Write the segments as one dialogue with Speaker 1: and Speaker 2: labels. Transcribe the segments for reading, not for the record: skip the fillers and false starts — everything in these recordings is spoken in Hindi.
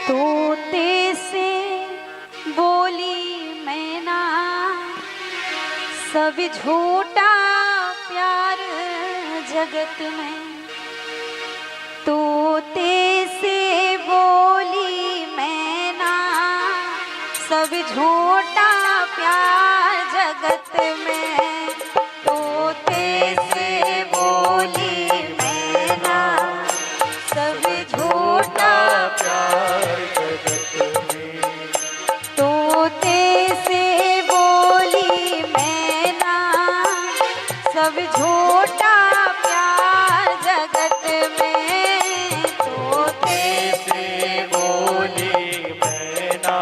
Speaker 1: तोते से बोली मैना, सब झूठा प्यार जगत में। तोते से बोली मैना, सब झूठा प्यार जगत में। तोते से बोली मैना, सब झूठा
Speaker 2: प्यार जगत में।
Speaker 1: तोते से बोली मैना, सब झूठा प्यार जगत में। तोते
Speaker 2: से बोली मैना,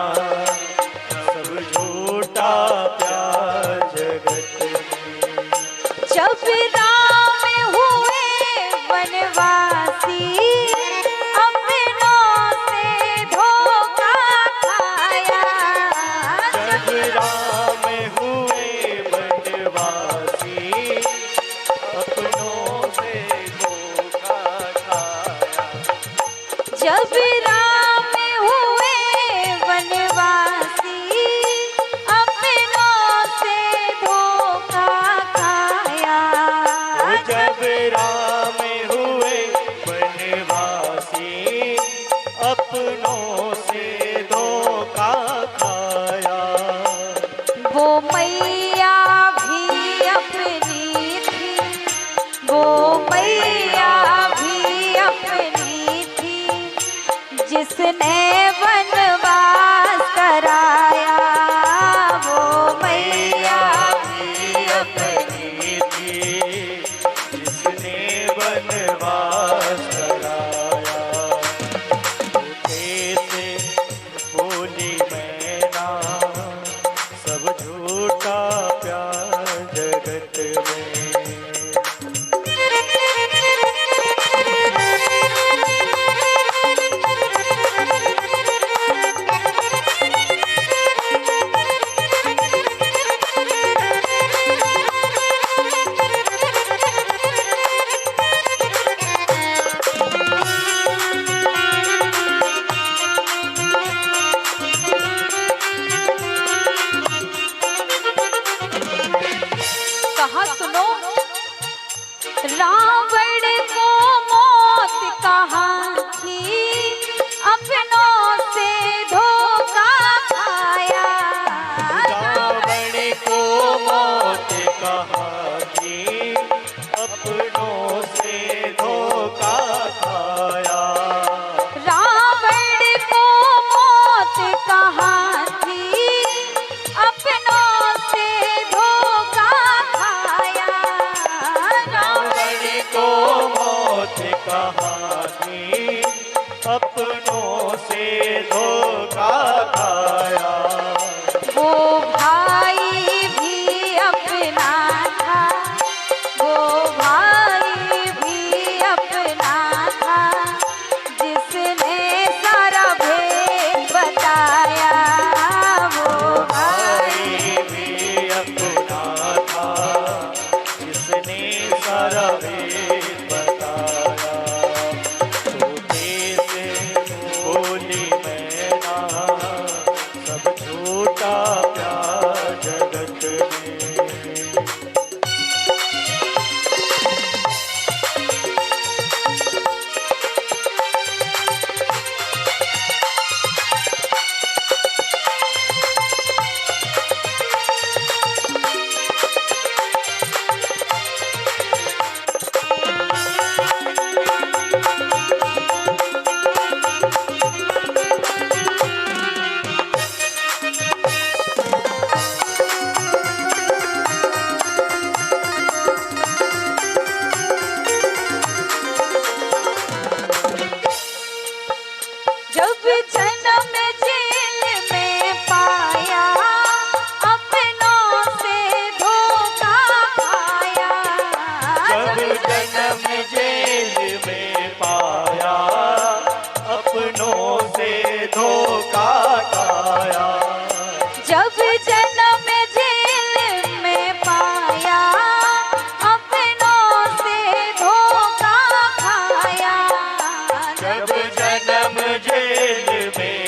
Speaker 2: सब झूठा प्यार जगत में।
Speaker 1: जब राम हुए वनवासी, अपनों से धोखा खाया।
Speaker 2: जब राम हुए वनवासी, अपनों से धोखा खाया।
Speaker 1: जब राम हुए वनवासी, अपनों से धोखा खाया।
Speaker 2: जब राम हुए वनवासी, अपनों से धोखा खाया।
Speaker 1: वो मैया भी अपनी थी, वो मैया भी अपनी थी, जिसने वनवास कराया। वो मैया
Speaker 2: भी अपनी थी, जिसने वनवास कराया। तोते से बोली मैना, सब झूठा प्यार जगत में।
Speaker 1: कहा सुनो, रावण को मौत कहाँ थी, अपनों से धोखा खाया।
Speaker 2: रावण को मौत कहाँ थी, अपनों से धोखा खाया।
Speaker 1: रावण को मौत कहाँ थी, अपनों से धोखा खाया।
Speaker 2: रावण को मौत कहाँ थी, अपनों से धोखा खाया।
Speaker 1: वो भाई भी अपना था, वो भाई भी अपना था, जिसने सारा भेद बताया। वो भाई
Speaker 2: भाई भी अपना था, जिसने सारा भेद बताया। तोते से बोली मैना, सब झूठा प्यार जगत में।
Speaker 1: जब जन्म जेल में पाया, अपनों से धोखा खाया।
Speaker 2: जब जन्म जेल में पाया, अपनों से धोखा खाया।
Speaker 1: जब जन्म जेल में पाया, अपनों से धोखा खाया।
Speaker 2: जब जन्म जेल में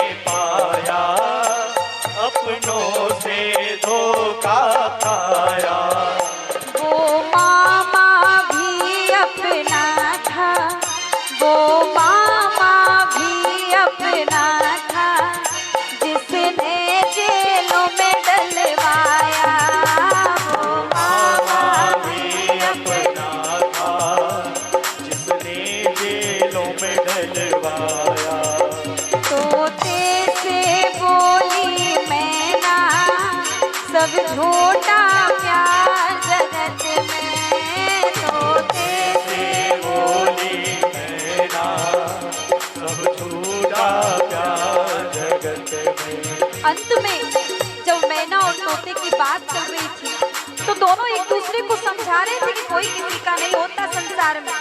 Speaker 1: झूठा प्यार जगत में, तोते
Speaker 2: से बोली मैना, सब झूठा प्यार जगत में।
Speaker 1: अंत में जब मैना और तोते की बात चल रही थी तो दोनों एक दूसरे को समझा रहे थे कि कोई किसी का नहीं होता संसार में।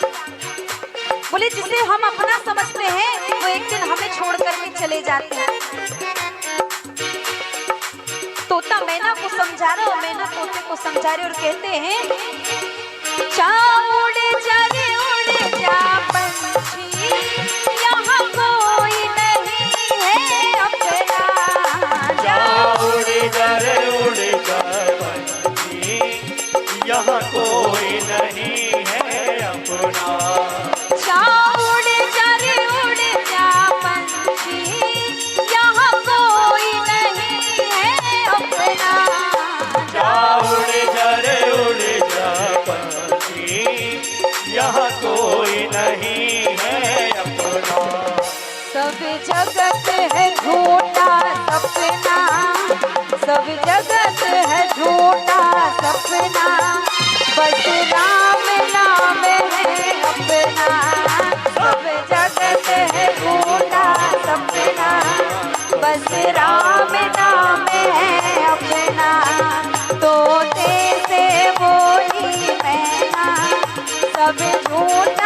Speaker 1: बोले जिसे हम अपना समझते हैं वो एक दिन हमें छोड़ करके चले जाते हैं। तोता मैना को समझा रहा और मैना तोते को समझा रहे और कहते हैं, उड़ जा रे उड़ जा पंछी, यहाँ कोई नहीं है अपना।
Speaker 2: जा उड़ जा रे उड़ जा पंछी, यहाँ कोई नहीं है अपना।
Speaker 1: उड़ जा रे उड़ जा पंछी, यहाँ कोई नहीं है अपना।
Speaker 2: जा उड़ जा रे उड़ जा पंछी, यहाँ कोई नहीं है अपना।
Speaker 1: सब जगत है झूठा सपना, सब जगत है झूठा सपना, बस राम नाम है अपना। सब जगत है झूठा सपना, बस राम नाम है अपना। तोते से बोली मैना, सब झूठा